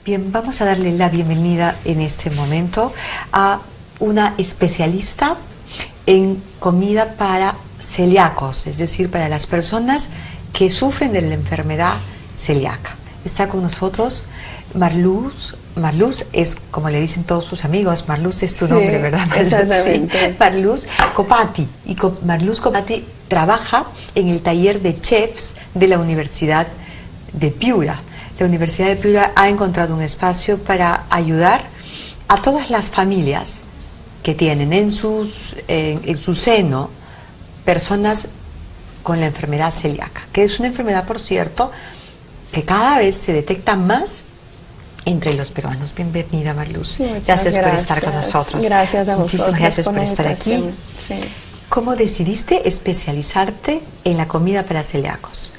Bien, vamos a darle la bienvenida en este momento a una especialista en comida para celíacos, es decir, para las personas que sufren de la enfermedad celíaca. Está con nosotros Marluz. Marluz es, como le dicen todos sus amigos, Marluz es tu nombre, ¿verdad? Marluz? Exactamente. Sí. Marluz Copati. Y Marluz Copati trabaja en el taller de chefs de la Universidad de Piura. La Universidad de Piura ha encontrado un espacio para ayudar a todas las familias que tienen en su seno personas con la enfermedad celíaca, que es una enfermedad, por cierto, que cada vez se detecta más entre los peruanos. Bienvenida, Marluz. Sí, gracias por estar con nosotros. Gracias a vosotros. Muchísimas gracias por estar aquí. Sí. ¿Cómo decidiste especializarte en la comida para celíacos?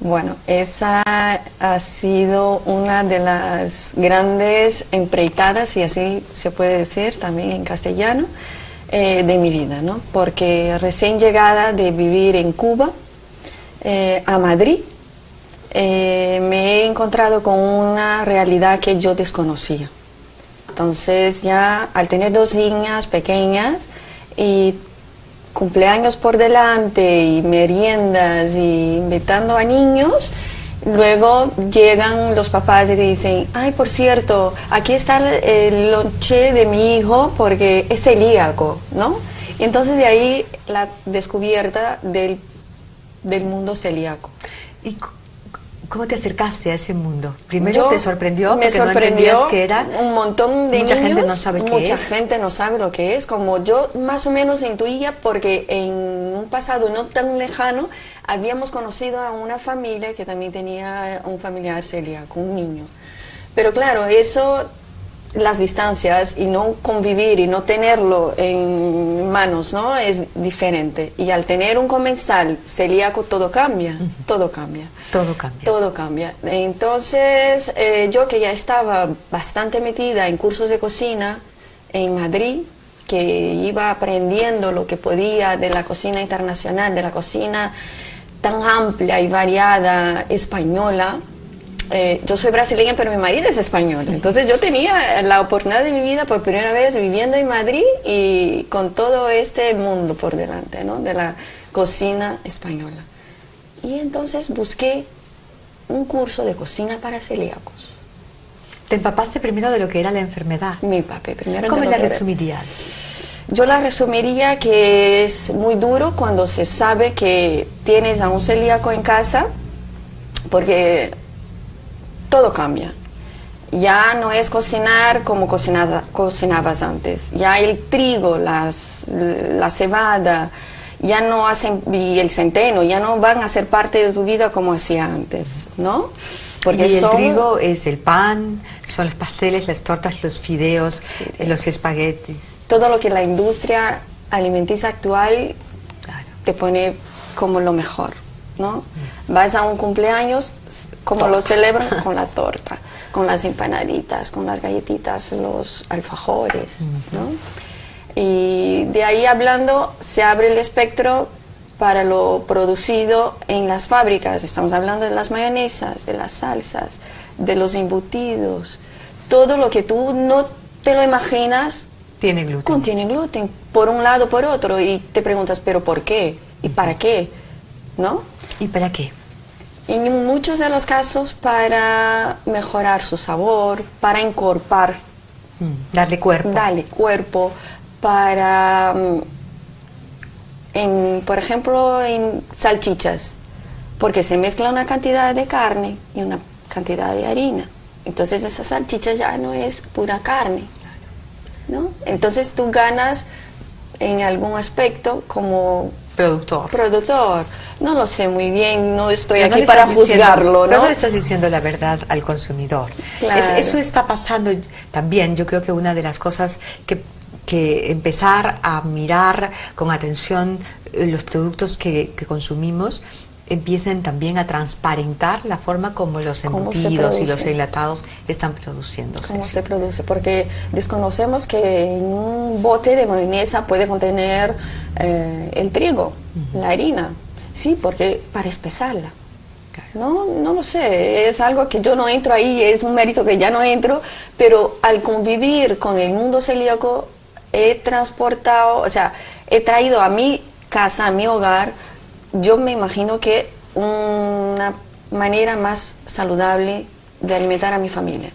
Bueno, esa ha sido una de las grandes empreitadas, y así se puede decir también en castellano, de mi vida, ¿no? Porque recién llegada de vivir en Cuba a Madrid, me he encontrado con una realidad que yo desconocía. Entonces ya al tener dos niñas pequeñas y cumpleaños por delante y meriendas y invitando a niños, luego llegan los papás y te dicen: ay, por cierto, aquí está el lonche de mi hijo porque es celíaco, ¿no? Y entonces de ahí la descubierta del mundo celíaco. ¿Y cómo te acercaste a ese mundo? Primero te sorprendió, me sorprendió no que era un montón de mucha niños, gente no sabe qué mucha es. gente no sabe lo que es, como yo más o menos intuía, porque en un pasado no tan lejano habíamos conocido a una familia que también tenía un familiar celíaco, un niño. Pero claro, eso, las distancias y no convivir y no tenerlo en manos, ¿no? Es diferente. Y al tener un comensal celíaco todo cambia, todo cambia. Todo cambia. Todo cambia. Entonces, yo que ya estaba bastante metida en cursos de cocina en Madrid, que iba aprendiendo lo que podía de la cocina internacional, de la cocina tan amplia y variada española. Yo soy brasileña, pero mi marido es español. Entonces yo tenía la oportunidad de mi vida por primera vez viviendo en Madrid y con todo este mundo por delante, ¿no? De la cocina española. Y entonces busqué un curso de cocina para celíacos. ¿Te empapaste primero de lo que era la enfermedad? Me empapé primero. ¿Cómo la resumirías? Yo la resumiría que es muy duro cuando se sabe que tienes a un celíaco en casa, porque todo cambia. Ya no es cocinar como cocinabas antes. Ya el trigo, la cebada, ya no hacen, y el centeno, ya no van a ser parte de tu vida como hacía antes, ¿no? Porque el trigo es el pan, son los pasteles, las tortas, los fideos, los espaguetis. Todo lo que la industria alimenticia actual te pone como lo mejor, ¿no? Vas a un cumpleaños, como lo celebran, con la torta, con las empanaditas, con las galletitas, los alfajores, ¿no? Y de ahí hablando se abre el espectro para lo producido en las fábricas. Estamos hablando de las mayonesas, de las salsas, de los embutidos. Todo lo que tú no te lo imaginas tiene gluten. Contiene gluten, por un lado, por otro. Y te preguntas, ¿pero por qué? ¿Y para qué? ¿No? ¿Y para qué? En muchos de los casos para mejorar su sabor, para encorpar. Darle cuerpo. Darle cuerpo, para, por ejemplo, en salchichas, porque se mezcla una cantidad de carne y una cantidad de harina. Entonces esa salchicha ya no es pura carne, ¿no? Entonces tú ganas en algún aspecto como productor. No lo sé muy bien, no estoy aquí para juzgarlo, ¿no? No le estás diciendo la verdad al consumidor. Claro. Eso está pasando también. Yo creo que una de las cosas que empezar a mirar con atención los productos que consumimos, empiecen también a transparentar la forma como los embutidos y los enlatados están produciéndose. ¿Cómo se produce? Porque desconocemos que en un bote de mayonesa puede contener el trigo, la harina. Sí, porque para espesarla. No, no lo sé, es algo que yo no entro ahí, es un mérito que ya no entro, pero al convivir con el mundo celíaco he transportado, o sea, he traído a mi casa, a mi hogar, yo me imagino que una manera más saludable de alimentar a mi familia,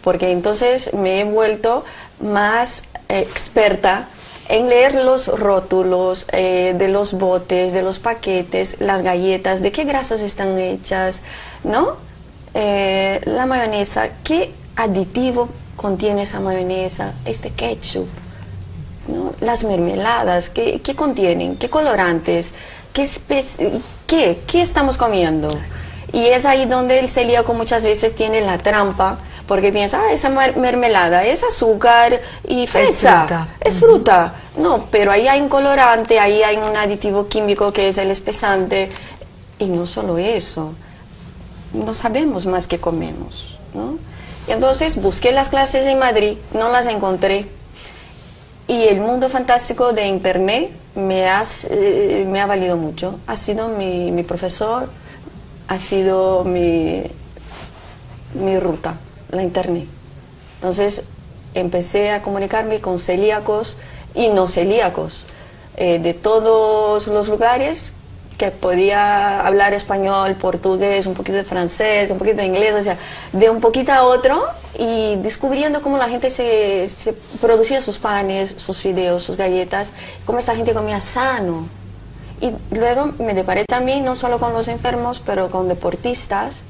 porque entonces me he vuelto más experta en leer los rótulos de los botes, de los paquetes, las galletas, de qué grasas están hechas, ¿no? La mayonesa, qué aditivo contiene esa mayonesa, este ketchup, ¿no? Las mermeladas, qué contienen, qué colorantes, qué estamos comiendo. Y es ahí donde el celíaco muchas veces tiene la trampa, porque piensa, esa mermelada es azúcar y fresa, es fruta. No, pero ahí hay un colorante, ahí hay un aditivo químico que es el espesante. Y no solo eso, no sabemos más qué comemos, ¿no? Y entonces busqué las clases en Madrid, no las encontré. Y el mundo fantástico de Internet me ha valido mucho. Ha sido mi profesor, ha sido mi ruta, la Internet. Entonces empecé a comunicarme con celíacos y no celíacos de todos los lugares, que podía hablar español, portugués, un poquito de francés, un poquito de inglés, o sea, de un poquito a otro, y descubriendo cómo la gente se producía sus panes, sus fideos, sus galletas, cómo esta gente comía sano. Y luego me deparé también no solo con los enfermos, pero con deportistas,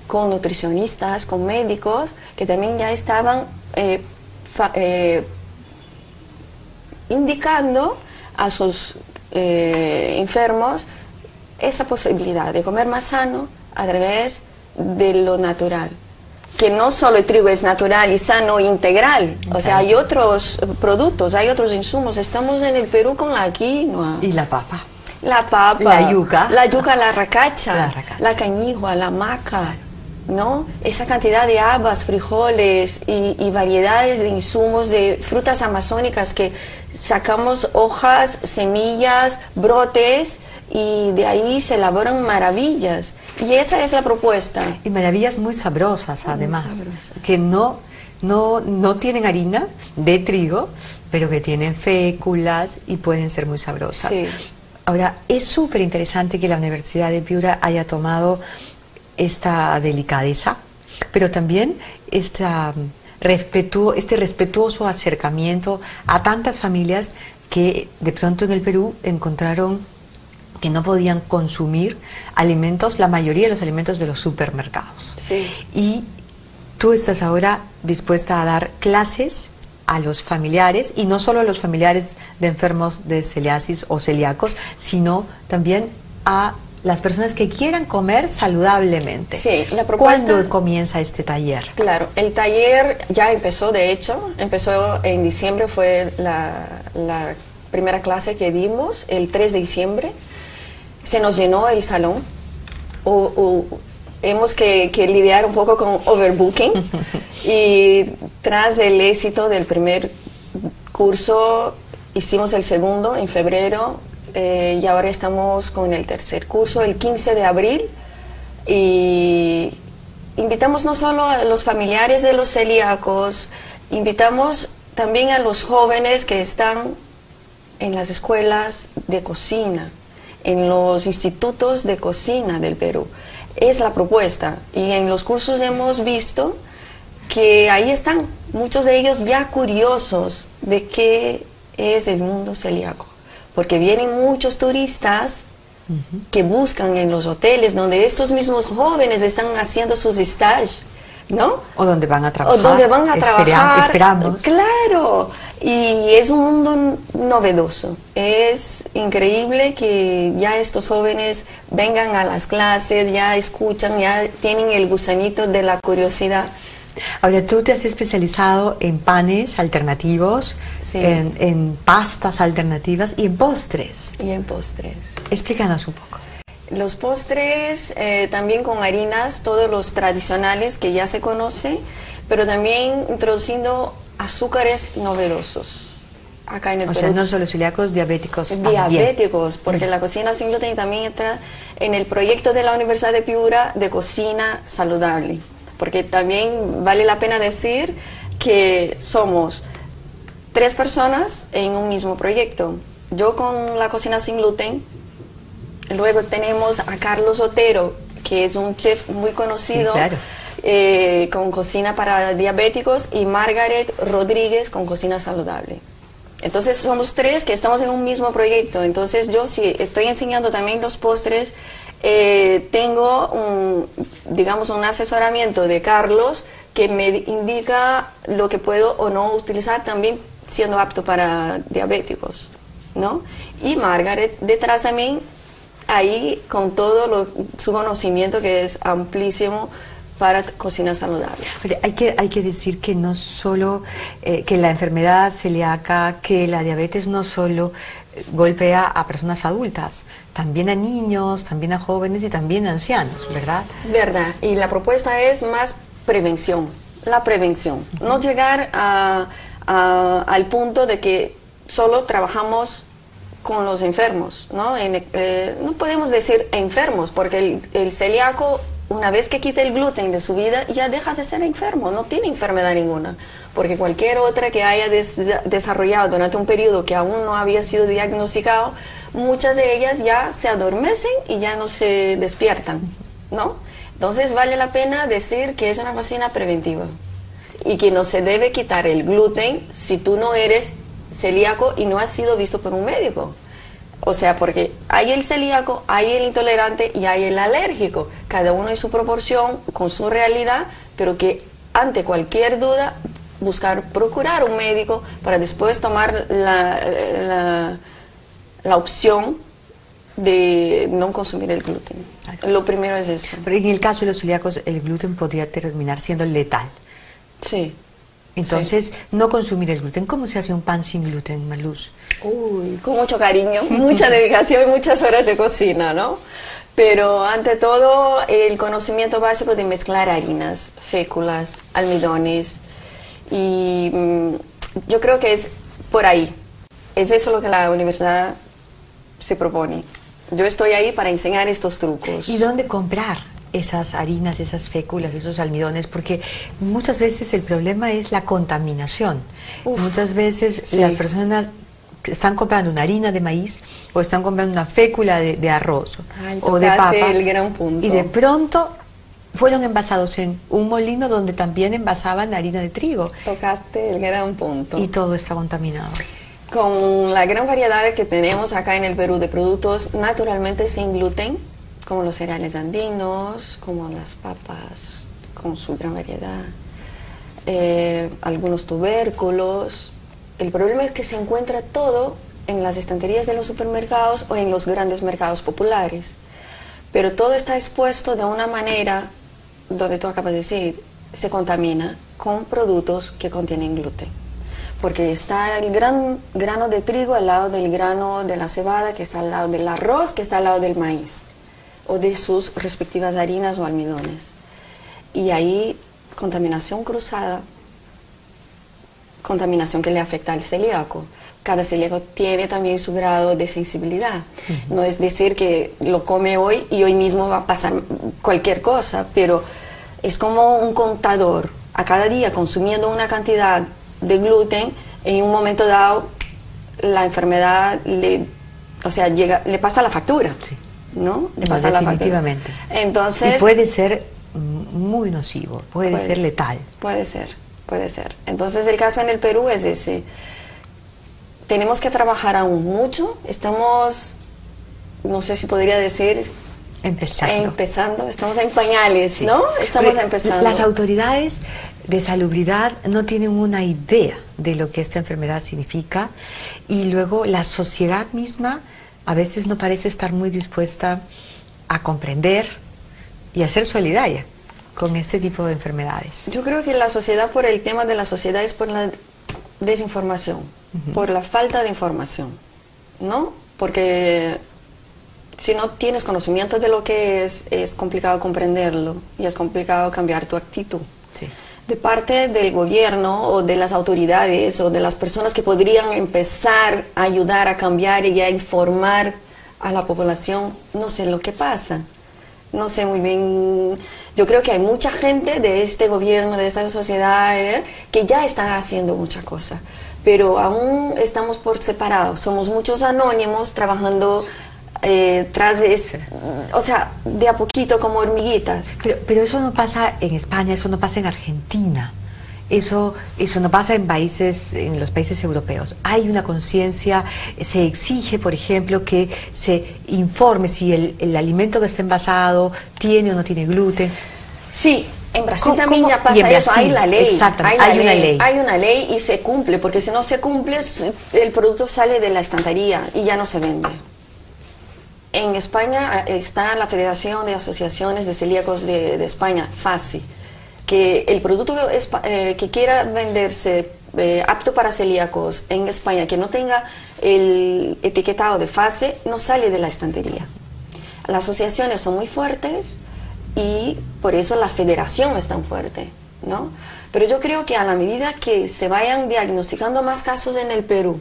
con nutricionistas, con médicos, que también ya estaban indicando a sus enfermos esa posibilidad de comer más sano a través de lo natural. Que no solo el trigo es natural y sano, integral. O sea, hay otros productos, hay otros insumos. Estamos en el Perú con la quinoa. Y la papa. La papa. La yuca. La yuca, la racacha. La cañihua, la maca. ¿No? Esa cantidad de habas, frijoles y variedades de insumos de frutas amazónicas que sacamos hojas, semillas, brotes y de ahí se elaboran maravillas. Y esa es la propuesta. Y maravillas muy sabrosas, además, muy sabrosas, que no tienen harina de trigo, pero que tienen féculas y pueden ser muy sabrosas. Sí. Ahora, es súper interesante que la Universidad de Piura haya tomado esta delicadeza, pero también este respetuoso acercamiento a tantas familias que de pronto en el Perú encontraron que no podían consumir alimentos, la mayoría de los alimentos de los supermercados. Sí. Y tú estás ahora dispuesta a dar clases a los familiares, y no solo a los familiares de enfermos de celiasis o celíacos, sino también a las personas que quieran comer saludablemente. Sí, la propuesta. ¿Cuándo comienza este taller? Claro, el taller ya empezó, de hecho, empezó en diciembre, fue la primera clase que dimos, el 3 de diciembre. Se nos llenó el salón. Hemos que lidiar un poco con overbooking y tras el éxito del primer curso hicimos el segundo en febrero. Y ahora estamos con el tercer curso, el 15 de abril, y invitamos no solo a los familiares de los celíacos, invitamos también a los jóvenes que están en las escuelas de cocina, en los institutos de cocina del Perú. Es la propuesta, y en los cursos hemos visto que ahí están muchos de ellos ya curiosos de qué es el mundo celíaco. Porque vienen muchos turistas que buscan en los hoteles donde estos mismos jóvenes están haciendo sus stages, ¿no? O donde van a trabajar. O donde van a trabajar. Esperamos. Claro. Y es un mundo novedoso. Es increíble que ya estos jóvenes vengan a las clases, ya escuchan, ya tienen el gusanito de la curiosidad. Ahora, tú te has especializado en panes alternativos, sí, en pastas alternativas y en postres. Y en postres. Explícanos un poco. Los postres también con harinas, todos los tradicionales que ya se conoce, pero también introduciendo azúcares novedosos. acá en el O Perú. sea, no solo celíacos, diabéticos también. Diabéticos, porque la cocina sin gluten también entra en el proyecto de la Universidad de Piura de cocina saludable, porque también vale la pena decir que somos 3 personas en un mismo proyecto. Yo con la cocina sin gluten, luego tenemos a Carlos Otero, que es un chef muy conocido, Sí, claro. con cocina para diabéticos, y Margaret Rodríguez con cocina saludable. Entonces somos 3 que estamos en un mismo proyecto. Entonces yo, si estoy enseñando también los postres, tengo digamos un asesoramiento de Carlos que me indica lo que puedo o no utilizar, también siendo apto para diabéticos, ¿no? Y Margaret detrás también, ahí con todo su conocimiento, que es amplísimo para cocina saludable. Oye, hay que decir que no solo que la enfermedad celíaca, que la diabetes no solo golpea a personas adultas, también a niños, también a jóvenes y también a ancianos, ¿verdad? Verdad, y la propuesta es más prevención, la prevención, no llegar al punto de que solo trabajamos con los enfermos, ¿no? No podemos decir enfermos, porque el celíaco, una vez que quita el gluten de su vida, ya deja de ser enfermo, no tiene enfermedad ninguna, porque cualquier otra que haya desarrollado durante un periodo que aún no había sido diagnosticado, muchas de ellas ya se adormecen y ya no se despiertan, ¿no? Entonces vale la pena decir que es una cocina preventiva y que no se debe quitar el gluten si tú no eres celíaco y no has sido visto por un médico. O sea, porque hay el celíaco, hay el intolerante y hay el alérgico, cada uno en su proporción, con su realidad, pero que ante cualquier duda procurar un médico para después tomar la opción de no consumir el gluten. Lo primero es eso. Pero en el caso de los celíacos, el gluten podría terminar siendo letal. Sí. Entonces, no consumir el gluten. ¿Cómo se hace un pan sin gluten, Marluz? Uy, con mucho cariño, mucha dedicación y muchas horas de cocina, ¿no? Pero ante todo, el conocimiento básico de mezclar harinas, féculas, almidones, y yo creo que es por ahí. Es eso lo que la universidad se propone. Yo estoy ahí para enseñar estos trucos. ¿Y dónde comprar esas harinas, esas féculas, esos almidones? Porque muchas veces el problema es la contaminación. Muchas veces sí, las personas están comprando una harina de maíz o están comprando una fécula de arroz o de papa, el gran punto. y de pronto fueron envasados en un molino donde también envasaban harina de trigo. Tocaste el gran punto. Y todo está contaminado. Con la gran variedad que tenemos acá en el Perú de productos naturalmente sin gluten, como los cereales andinos, como las papas, con su gran variedad, algunos tubérculos. El problema es que se encuentra todo en las estanterías de los supermercados o en los grandes mercados populares, pero todo está expuesto de una manera donde tú acabas de decir, se contamina con productos que contienen gluten, porque está el gran grano de trigo al lado del grano de la cebada, que está al lado del arroz, que está al lado del maíz o de sus respectivas harinas o almidones, y ahí contaminación cruzada, contaminación que le afecta al celíaco. Cada celíaco tiene también su grado de sensibilidad. No es decir que lo come hoy y hoy mismo va a pasar cualquier cosa, pero es como un contador. A cada día consumiendo una cantidad de gluten, en un momento dado la enfermedad le pasa la factura. Sí. ¿No? Le pasa la factura. Definitivamente. Entonces, y puede ser muy nocivo, puede ser letal. Puede ser. Entonces el caso en el Perú es ese. Tenemos que trabajar aún mucho. Estamos, no sé si podría decir, empezando. Estamos en pañales, sí, ¿no? Estamos empezando. Las autoridades de salubridad no tienen una idea de lo que esta enfermedad significa, y luego la sociedad misma a veces no parece estar muy dispuesta a comprender y a ser solidaria con este tipo de enfermedades. Yo creo que la sociedad, por el tema de la sociedad, es por la desinformación, por la falta de información, ¿no? Porque si no tienes conocimiento de lo que es complicado comprenderlo y es complicado cambiar tu actitud. Sí. De parte del gobierno o de las autoridades o de las personas que podrían empezar a ayudar a cambiar y a informar a la población, no sé lo que pasa. No sé muy bien. Yo creo que hay mucha gente de este gobierno, de esta sociedad, que ya está haciendo muchas cosas, pero aún estamos por separado. Somos muchos anónimos trabajando tras de eso, o sea, de a poquito como hormiguitas. Pero eso no pasa en España, eso no pasa en Argentina, eso no pasa en los países europeos. Hay una conciencia, se exige, por ejemplo, que se informe si el alimento que está envasado tiene o no tiene gluten. Sí. En Brasil también ya pasa eso, hay la ley, exactamente, hay una ley y se cumple, porque si no se cumple, el producto sale de la estantería y ya no se vende. En España está la Federación de Asociaciones de Celíacos de España, FASI, que el producto que quiera venderse apto para celíacos en España, que no tenga el etiquetado de FASI, no sale de la estantería. Las asociaciones son muy fuertes y por eso la federación es tan fuerte, ¿no? Pero yo creo que a la medida que se vayan diagnosticando más casos en el Perú,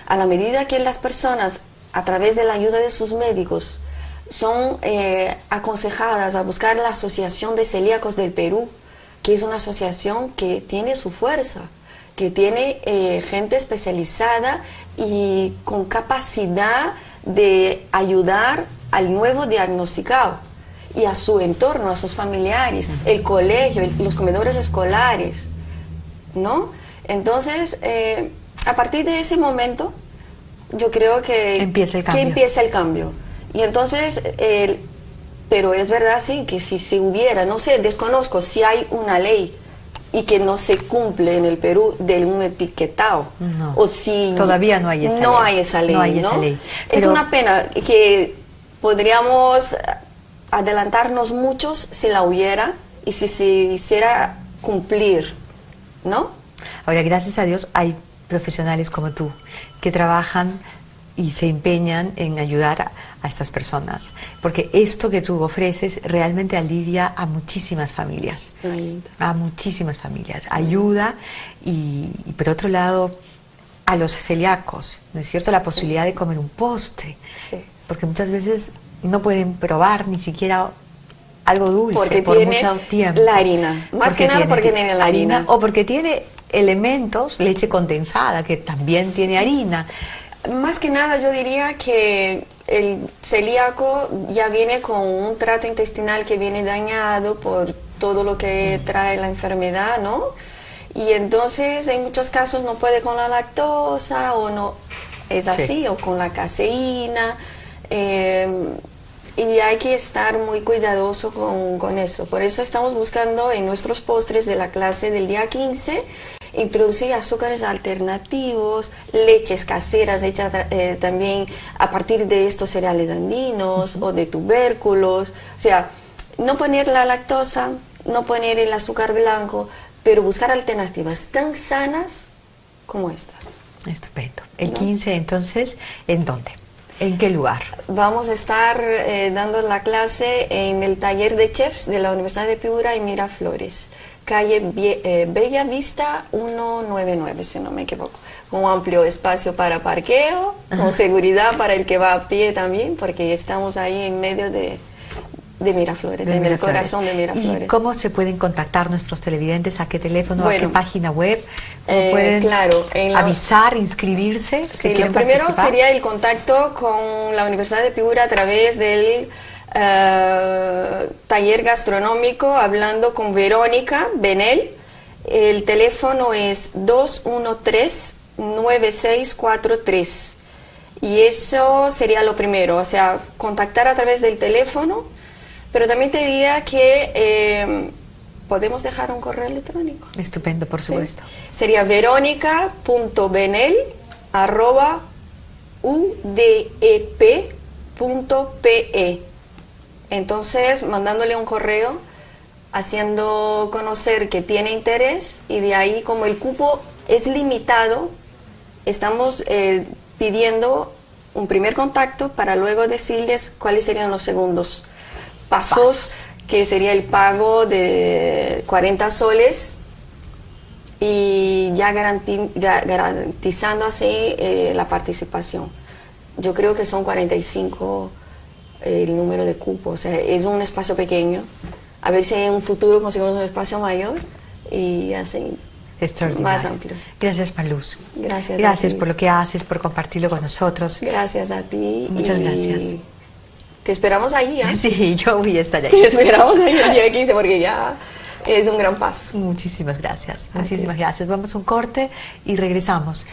a la medida que las personas, a través de la ayuda de sus médicos, son aconsejadas a buscar la Asociación de Celíacos del Perú, que es una asociación que tiene su fuerza, que tiene gente especializada y con capacidad de ayudar al nuevo diagnosticado y a su entorno, a sus familiares, el colegio, los comedores escolares, ¿no? Entonces, a partir de ese momento, yo creo que empieza el cambio. Y entonces, pero es verdad, sí, que si hubiera, no sé, desconozco si hay una ley y que no se cumple en el Perú de un etiquetado. No, o si todavía no hay esa ley. No hay esa ley, no hay esa ley. Es una pena que podríamos adelantarnos muchos si la hubiera y si se hiciera cumplir, ¿no? Ahora, gracias a Dios, hay profesionales como tú que trabajan y se empeñan en ayudar a estas personas, porque esto que tú ofreces realmente alivia a muchísimas familias, ayuda y por otro lado a los celíacos, ¿no es cierto?, la posibilidad de comer un postre, porque muchas veces no pueden probar ni siquiera algo dulce porque por tiene mucho tiempo. La harina, más que nada porque tiene la harina. O porque tiene elementos, leche condensada, que también tiene harina. Más que nada yo diría que el celíaco ya viene con un trato intestinal que viene dañado por todo lo que trae la enfermedad, ¿no? Y entonces en muchos casos no puede con la lactosa o no es así, o con la caseína. Y hay que estar muy cuidadoso con eso. Por eso estamos buscando en nuestros postres de la clase del día 15 introducir azúcares alternativos, leches caseras hechas también a partir de estos cereales andinos o de tubérculos. O sea, no poner la lactosa, no poner el azúcar blanco, pero buscar alternativas tan sanas como estas. Estupendo. El 15, entonces, ¿en dónde? ¿En qué lugar? Vamos a estar dando la clase en el taller de chefs de la Universidad de Piura y Miraflores, calle Bella Vista 199, si no me equivoco, con un amplio espacio para parqueo, con seguridad para el que va a pie también, porque estamos ahí en medio de Miraflores, en el corazón de Miraflores. ¿Y cómo se pueden contactar nuestros televidentes? ¿A qué teléfono? ¿A qué página web? ¿Cómo pueden avisar, inscribirse? Sí, lo primero sería el contacto con la Universidad de Piura a través del taller gastronómico, hablando con Verónica Benel. El teléfono es 213-9643. Y eso sería lo primero, o sea, contactar a través del teléfono. Pero también te diría que podemos dejar un correo electrónico. Estupendo, por supuesto. ¿Sí? Sería veronica.benel@udep.pe. Entonces, mandándole un correo, haciendo conocer que tiene interés, y de ahí, como el cupo es limitado, estamos pidiendo un primer contacto para luego decirles cuáles serían los segundos pasos, que sería el pago de 40 soles y ya garantizando así la participación. Yo creo que son 45 el número de cupos, o sea, es un espacio pequeño. A ver si en un futuro conseguimos un espacio mayor y así más amplio. Gracias, Marluz. Gracias por lo que haces, por compartirlo con nosotros. Gracias a ti. Muchas gracias. Te esperamos ahí, ¿eh? Sí, yo voy a estar ahí. Te esperamos ahí el día 15 porque ya es un gran paso. Muchísimas gracias. Muchísimas gracias. Vamos a un corte y regresamos.